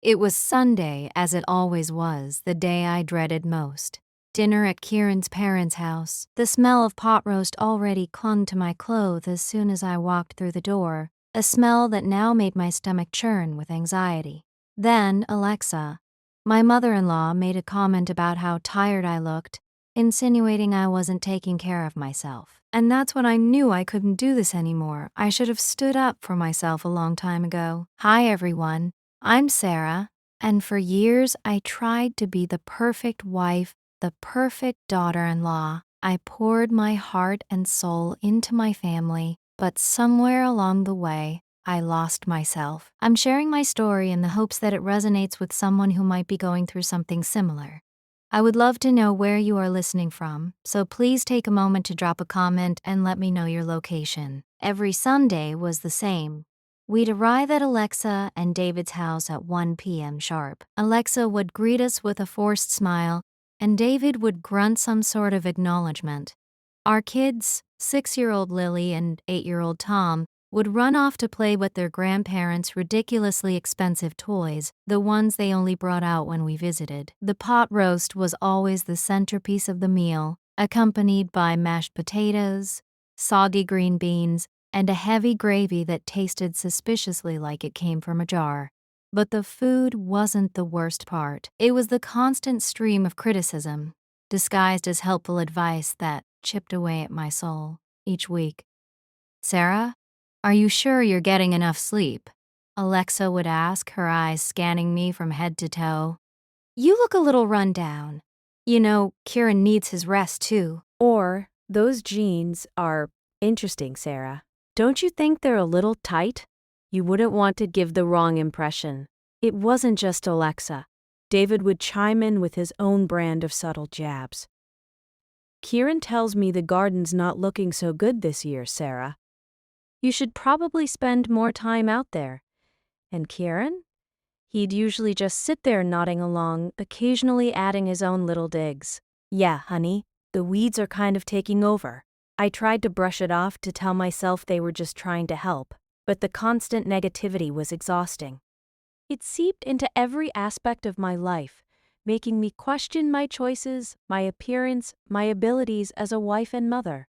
It was Sunday, as it always was, the day I dreaded most. Dinner at Kieran's parents' house. The smell of pot roast already clung to my clothes as soon as I walked through the door, a smell that now made my stomach churn with anxiety. Then Alexa, my mother-in-law, made a comment about how tired I looked, insinuating I wasn't taking care of myself. And that's when I knew I couldn't do this anymore. I should have stood up for myself a long time ago. Hi, everyone. I'm Sarah, and for years I tried to be the perfect wife, the perfect daughter-in-law. I poured my heart and soul into my family, but somewhere along the way, I lost myself. I'm sharing my story in the hopes that it resonates with someone who might be going through something similar. I would love to know where you are listening from, so please take a moment to drop a comment and let me know your location. Every Sunday was the same. We'd arrive at Alexa and David's house at 1 p.m. sharp. Alexa would greet us with a forced smile, and David would grunt some sort of acknowledgement. Our kids, 6-year-old Lily and 8-year-old Tom, would run off to play with their grandparents' ridiculously expensive toys, the ones they only brought out when we visited. The pot roast was always the centerpiece of the meal, accompanied by mashed potatoes, soggy green beans, and a heavy gravy that tasted suspiciously like it came from a jar. But the food wasn't the worst part. It was the constant stream of criticism, disguised as helpful advice, that chipped away at my soul each week. Sarah, are you sure you're getting enough sleep? Alexa would ask, her eyes scanning me from head to toe. You look a little run down. You know, Kieran needs his rest too. Or, those jeans are interesting, Sarah. Don't you think they're a little tight? You wouldn't want to give the wrong impression. It wasn't just Alexa. David would chime in with his own brand of subtle jabs. Kieran tells me the garden's not looking so good this year, Sarah. You should probably spend more time out there. And Kieran? He'd usually just sit there nodding along, occasionally adding his own little digs. Yeah, honey, the weeds are kind of taking over. I tried to brush it off to tell myself they were just trying to help, but the constant negativity was exhausting. It seeped into every aspect of my life, making me question my choices, my appearance, my abilities as a wife and mother.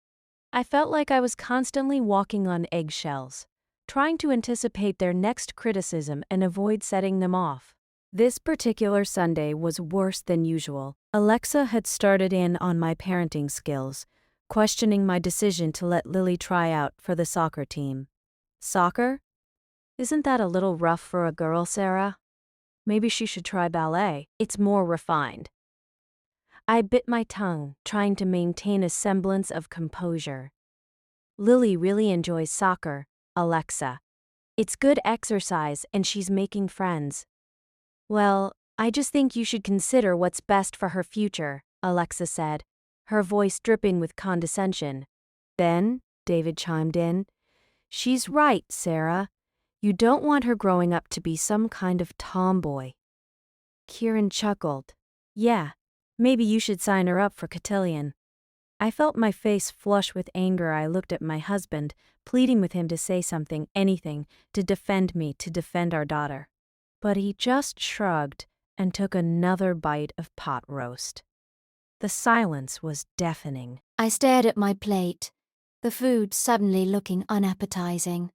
I felt like I was constantly walking on eggshells, trying to anticipate their next criticism and avoid setting them off. This particular Sunday was worse than usual. Alexa had started in on my parenting skills, questioning my decision to let Lily try out for the soccer team. Soccer? Isn't that a little rough for a girl, Sarah? Maybe she should try ballet. It's more refined. I bit my tongue, trying to maintain a semblance of composure. Lily really enjoys soccer, Alexa. It's good exercise and she's making friends. Well, I just think you should consider what's best for her future, Alexa said, her voice dripping with condescension. Then, David chimed in, she's right, Sarah. You don't want her growing up to be some kind of tomboy. Kieran chuckled. Yeah, maybe you should sign her up for cotillion. I felt my face flush with anger. I looked at my husband, pleading with him to say something, anything, to defend me, to defend our daughter. But he just shrugged and took another bite of pot roast. The silence was deafening. I stared at my plate, the food suddenly looking unappetizing.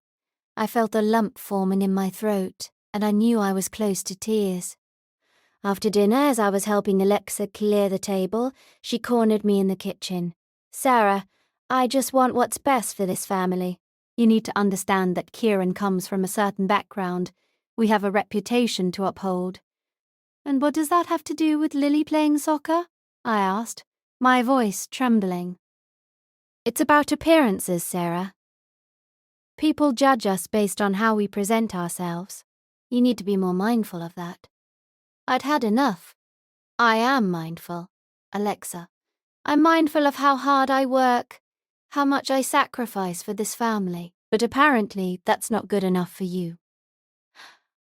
I felt a lump forming in my throat, and I knew I was close to tears. After dinner, as I was helping Alexa clear the table, she cornered me in the kitchen. Sarah, I just want what's best for this family. You need to understand that Kieran comes from a certain background. We have a reputation to uphold. And what does that have to do with Lily playing soccer? I asked, my voice trembling. It's about appearances, Sarah. People judge us based on how we present ourselves. You need to be more mindful of that. I'd had enough. I am mindful, Alexa. I'm mindful of how hard I work, how much I sacrifice for this family, but apparently that's not good enough for you.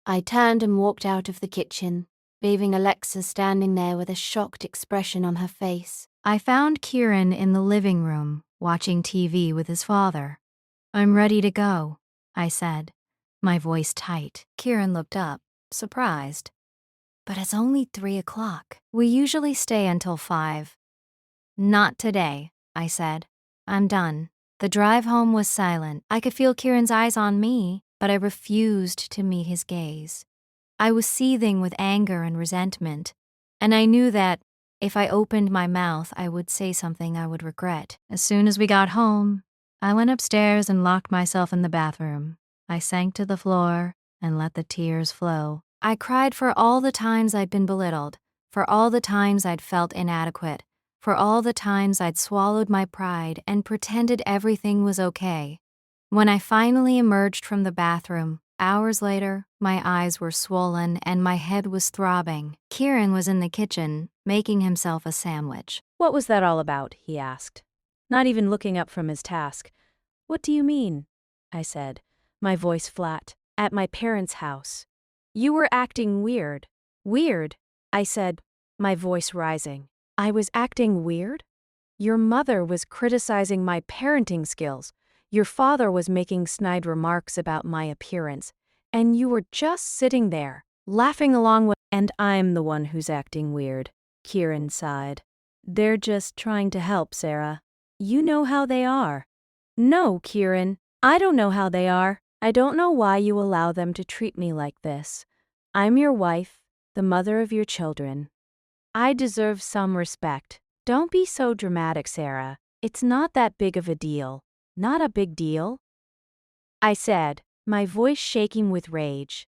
I turned and walked out of the kitchen, leaving Alexa standing there with a shocked expression on her face. I found Kieran in the living room, watching TV with his father. I'm ready to go, I said, my voice tight. Kieran looked up. surprised. But it's only 3 o'clock. We usually stay until 5. Not today, I said. I'm done. The drive home was silent. I could feel Kieran's eyes on me, but I refused to meet his gaze. I was seething with anger and resentment, and I knew that if I opened my mouth, I would say something I would regret. As soon as we got home, I went upstairs and locked myself in the bathroom. I sank to the floor and let the tears flow. I cried for all the times I'd been belittled, for all the times I'd felt inadequate, for all the times I'd swallowed my pride and pretended everything was okay. When I finally emerged from the bathroom, hours later, my eyes were swollen and my head was throbbing. Kieran was in the kitchen, making himself a sandwich. What was that all about? He asked, not even looking up from his task. What do you mean? I said, my voice flat. At my parents' house. You were acting weird. Weird, I said, my voice rising. I was acting weird? Your mother was criticizing my parenting skills. Your father was making snide remarks about my appearance. And you were just sitting there, laughing along with. And I'm the one who's acting weird, Kieran sighed. They're just trying to help, Sarah. You know how they are. No, Kieran, I don't know how they are. I don't know why you allow them to treat me like this. I'm your wife, the mother of your children. I deserve some respect. Don't be so dramatic, Sarah. It's not that big of a deal. Not a big deal, I said, my voice shaking with rage.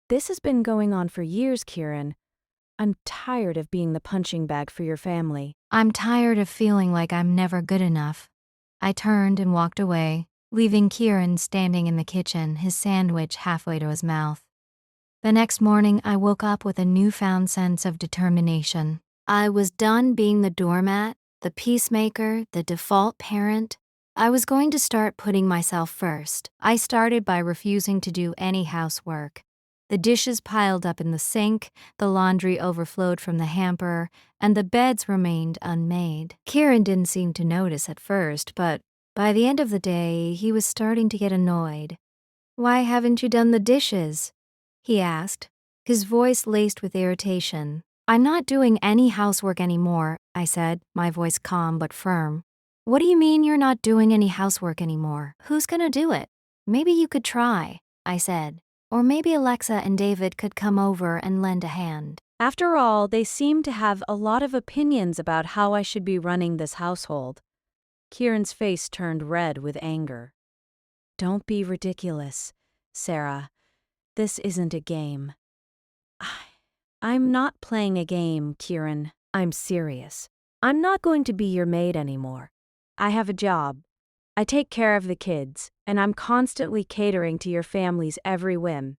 This has been going on for years, Kieran. I'm tired of being the punching bag for your family. I'm tired of feeling like I'm never good enough. I turned and walked away, leaving Kieran standing in the kitchen, his sandwich halfway to his mouth. The next morning, I woke up with a newfound sense of determination. I was done being the doormat, the peacemaker, the default parent. I was going to start putting myself first. I started by refusing to do any housework. The dishes piled up in the sink, the laundry overflowed from the hamper, and the beds remained unmade. Kieran didn't seem to notice at first, but by the end of the day, he was starting to get annoyed. "Why haven't you done the dishes?" he asked, his voice laced with irritation. "I'm not doing any housework anymore," I said, my voice calm but firm. "What do you mean you're not doing any housework anymore? Who's gonna do it?" "Maybe you could try," I said. "Or maybe Alexa and David could come over and lend a hand." After all, they seem to have a lot of opinions about how I should be running this household. Kieran's face turned red with anger. Don't be ridiculous, Sarah. This isn't a game. I'm not playing a game, Kieran. I'm serious. I'm not going to be your maid anymore. I have a job. I take care of the kids, and I'm constantly catering to your family's every whim.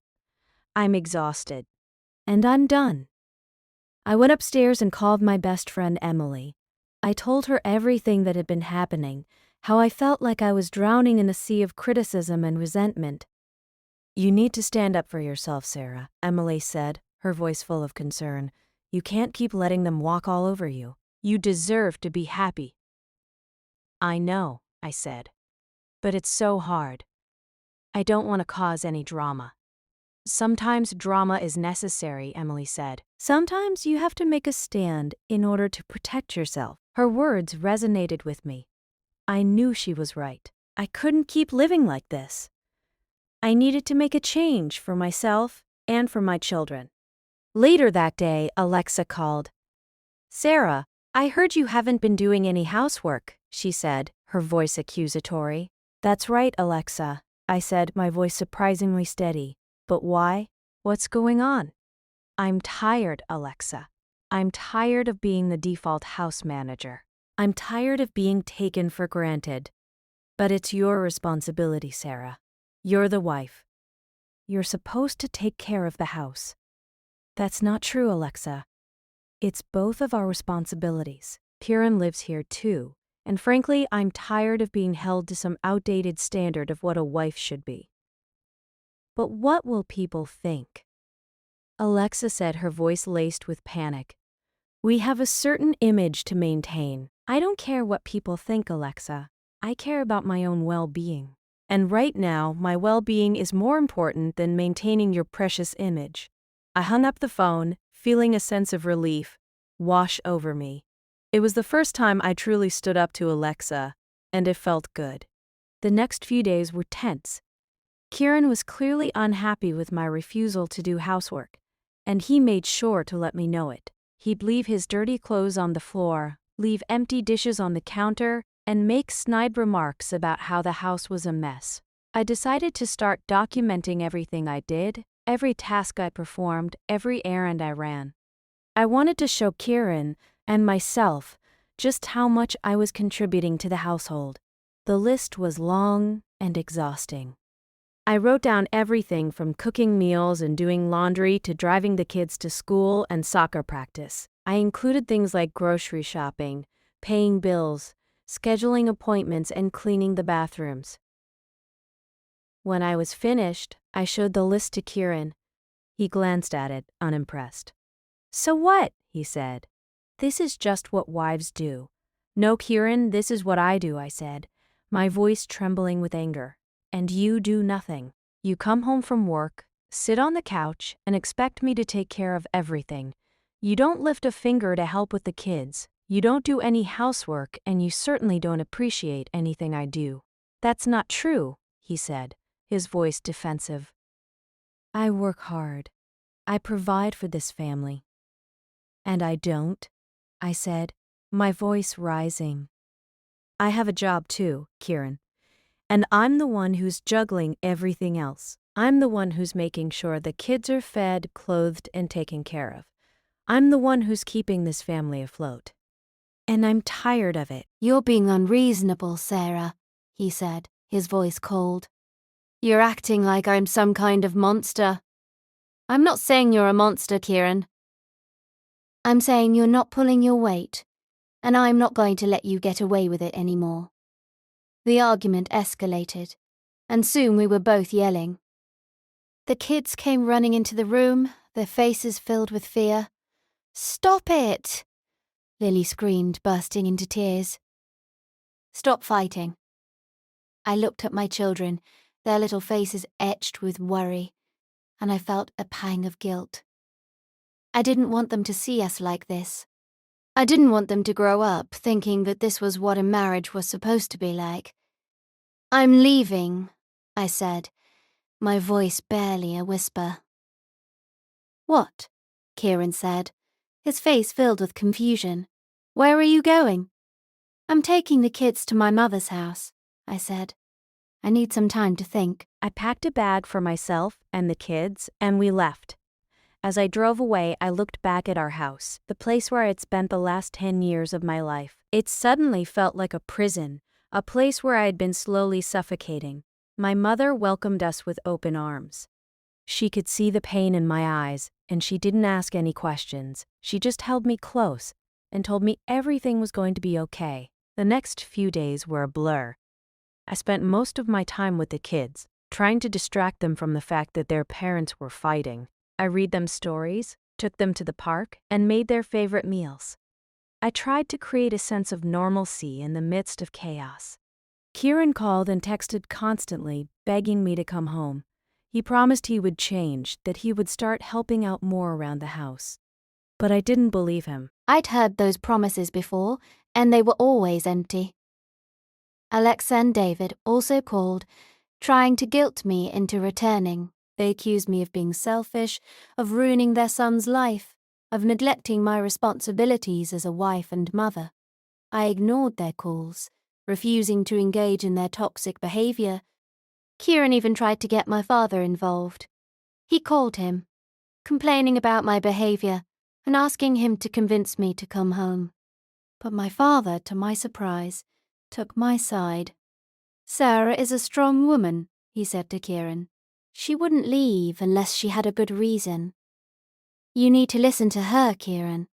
I'm exhausted. And I'm done. I went upstairs and called my best friend Emily. I told her everything that had been happening, how I felt like I was drowning in a sea of criticism and resentment. You need to stand up for yourself, Sarah, Emily said, her voice full of concern. You can't keep letting them walk all over you. You deserve to be happy. I know, I said. But it's so hard. I don't want to cause any drama. Sometimes drama is necessary, Emily said. Sometimes you have to make a stand in order to protect yourself. Her words resonated with me. I knew she was right. I couldn't keep living like this. I needed to make a change for myself and for my children. Later that day, Alexa called. Sarah, I heard you haven't been doing any housework, she said, her voice accusatory. That's right, Alexa, I said, my voice surprisingly steady. But why? What's going on? I'm tired, Alexa. I'm tired of being the default house manager. I'm tired of being taken for granted. But it's your responsibility, Sarah. You're the wife. You're supposed to take care of the house. That's not true, Alexa. It's both of our responsibilities. Kieran lives here too, and frankly, I'm tired of being held to some outdated standard of what a wife should be. But what will people think? Alexa said, her voice laced with panic. We have a certain image to maintain. I don't care what people think, Alexa. I care about my own well-being. And right now, my well-being is more important than maintaining your precious image. I hung up the phone, feeling a sense of relief wash over me. It was the first time I truly stood up to Alexa, and it felt good. The next few days were tense. Kieran was clearly unhappy with my refusal to do housework, and he made sure to let me know it. He'd leave his dirty clothes on the floor, leave empty dishes on the counter, and make snide remarks about how the house was a mess. I decided to start documenting everything I did, every task I performed, every errand I ran. I wanted to show Kieran and myself just how much I was contributing to the household. The list was long and exhausting. I wrote down everything from cooking meals and doing laundry to driving the kids to school and soccer practice. I included things like grocery shopping, paying bills, scheduling appointments, and cleaning the bathrooms. When I was finished, I showed the list to Kieran. He glanced at it, unimpressed. "So what?" he said. "This is just what wives do." "No, Kieran, this is what I do," I said, my voice trembling with anger. "And you do nothing. You come home from work, sit on the couch, and expect me to take care of everything. You don't lift a finger to help with the kids, you don't do any housework, and you certainly don't appreciate anything I do." "That's not true," he said, his voice defensive. "I work hard. I provide for this family." "And I don't," I said, my voice rising. "I have a job too, Kieran. And I'm the one who's juggling everything else. I'm the one who's making sure the kids are fed, clothed, and taken care of. I'm the one who's keeping this family afloat. And I'm tired of it." "You're being unreasonable, Sarah," he said, his voice cold. "You're acting like I'm some kind of monster." "I'm not saying you're a monster, Kieran. I'm saying you're not pulling your weight, and I'm not going to let you get away with it anymore." The argument escalated, and soon we were both yelling. The kids came running into the room, their faces filled with fear. "Stop it!" Lily screamed, bursting into tears. "Stop fighting." I looked at my children, their little faces etched with worry, and I felt a pang of guilt. I didn't want them to see us like this. I didn't want them to grow up thinking that this was what a marriage was supposed to be like. "I'm leaving," I said, my voice barely a whisper. "What?" Kieran said, his face filled with confusion. "Where are you going?" "I'm taking the kids to my mother's house," I said. "I need some time to think." I packed a bag for myself and the kids, and we left. As I drove away, I looked back at our house, the place where I had spent the last 10 years of my life. It suddenly felt like a prison, a place where I had been slowly suffocating. My mother welcomed us with open arms. She could see the pain in my eyes, and she didn't ask any questions. She just held me close and told me everything was going to be okay. The next few days were a blur. I spent most of my time with the kids, trying to distract them from the fact that their parents were fighting. I read them stories, took them to the park, and made their favorite meals. I tried to create a sense of normalcy in the midst of chaos. Kieran called and texted constantly, begging me to come home. He promised he would change, that he would start helping out more around the house. But I didn't believe him. I'd heard those promises before, and they were always empty. Alexa and David also called, trying to guilt me into returning. They accused me of being selfish, of ruining their son's life, of neglecting my responsibilities as a wife and mother. I ignored their calls, refusing to engage in their toxic behavior. Kieran even tried to get my father involved. He called him, complaining about my behavior and asking him to convince me to come home. But my father, to my surprise, took my side. "Sarah is a strong woman," he said to Kieran. "She wouldn't leave unless she had a good reason. You need to listen to her, Kieran.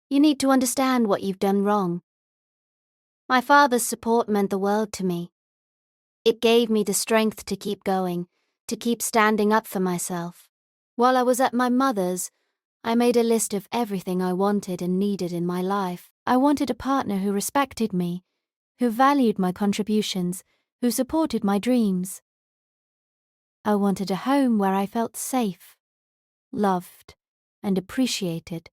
You need to understand what you've done wrong." My father's support meant the world to me. It gave me the strength to keep going, to keep standing up for myself. While I was at my mother's, I made a list of everything I wanted and needed in my life. I wanted a partner who respected me, who valued my contributions, who supported my dreams. I wanted a home where I felt safe, loved, and appreciated.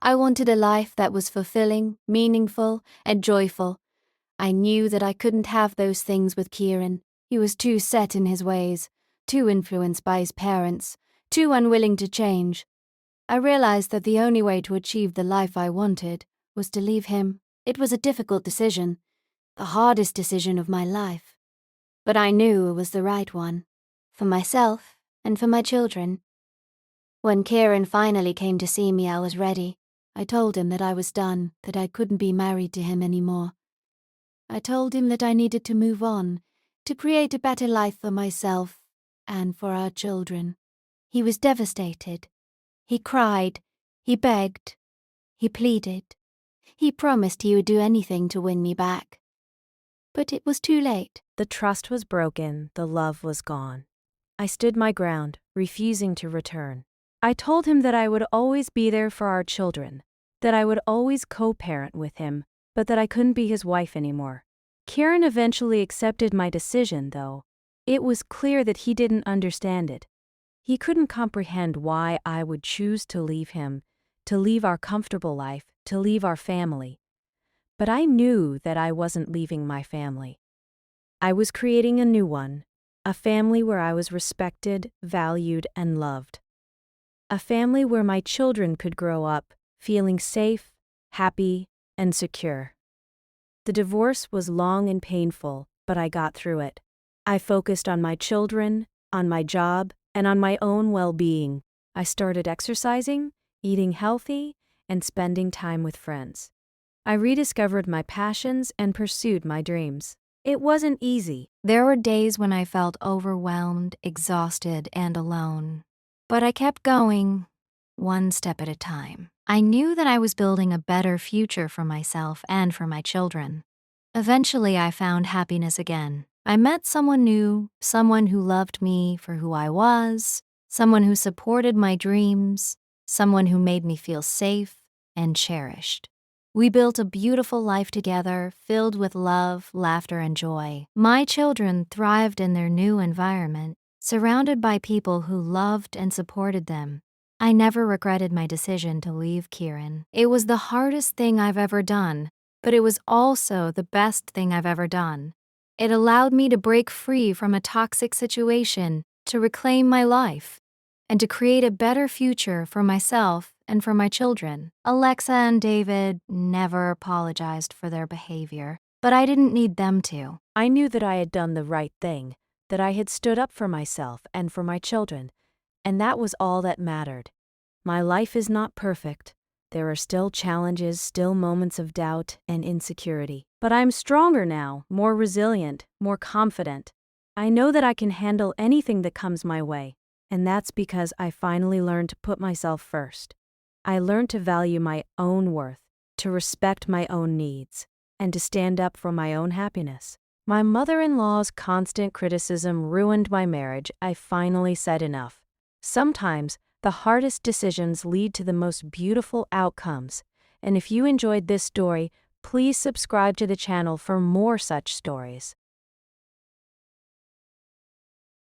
I wanted a life that was fulfilling, meaningful, and joyful. I knew that I couldn't have those things with Kieran. He was too set in his ways, too influenced by his parents, too unwilling to change. I realized that the only way to achieve the life I wanted was to leave him. It was a difficult decision, the hardest decision of my life. But I knew it was the right one, for myself and for my children. When Kieran finally came to see me, I was ready. I told him that I was done, that I couldn't be married to him anymore. I told him that I needed to move on, to create a better life for myself and for our children. He was devastated. He cried, he begged, he pleaded. He promised he would do anything to win me back. But it was too late. The trust was broken, the love was gone. I stood my ground, refusing to return. I told him that I would always be there for our children, that I would always co-parent with him, but that I couldn't be his wife anymore. Kieran eventually accepted my decision, though. It was clear that he didn't understand it. He couldn't comprehend why I would choose to leave him, to leave our comfortable life, to leave our family. But I knew that I wasn't leaving my family. I was creating a new one, a family where I was respected, valued, and loved. A family where my children could grow up feeling safe, happy, and secure. The divorce was long and painful, but I got through it. I focused on my children, on my job, and on my own well-being. I started exercising, eating healthy, and spending time with friends. I rediscovered my passions and pursued my dreams. It wasn't easy. There were days when I felt overwhelmed, exhausted, and alone. But I kept going, one step at a time. I knew that I was building a better future for myself and for my children. Eventually, I found happiness again. I met someone new, someone who loved me for who I was, someone who supported my dreams, someone who made me feel safe and cherished. We built a beautiful life together, filled with love, laughter, and joy. My children thrived in their new environment, surrounded by people who loved and supported them. I never regretted my decision to leave Kieran. It was the hardest thing I've ever done, but it was also the best thing I've ever done. It allowed me to break free from a toxic situation, to reclaim my life, and to create a better future for myself and for my children. Alexa and David never apologized for their behavior, but I didn't need them to. I knew that I had done the right thing, that I had stood up for myself and for my children, and that was all that mattered. My life is not perfect. There are still challenges, still moments of doubt and insecurity. But I'm stronger now, more resilient, more confident. I know that I can handle anything that comes my way, and that's because I finally learned to put myself first. I learned to value my own worth, to respect my own needs, and to stand up for my own happiness. My mother-in-law's constant criticism ruined my marriage. I finally said enough. Sometimes, the hardest decisions lead to the most beautiful outcomes. And if you enjoyed this story, please subscribe to the channel for more such stories.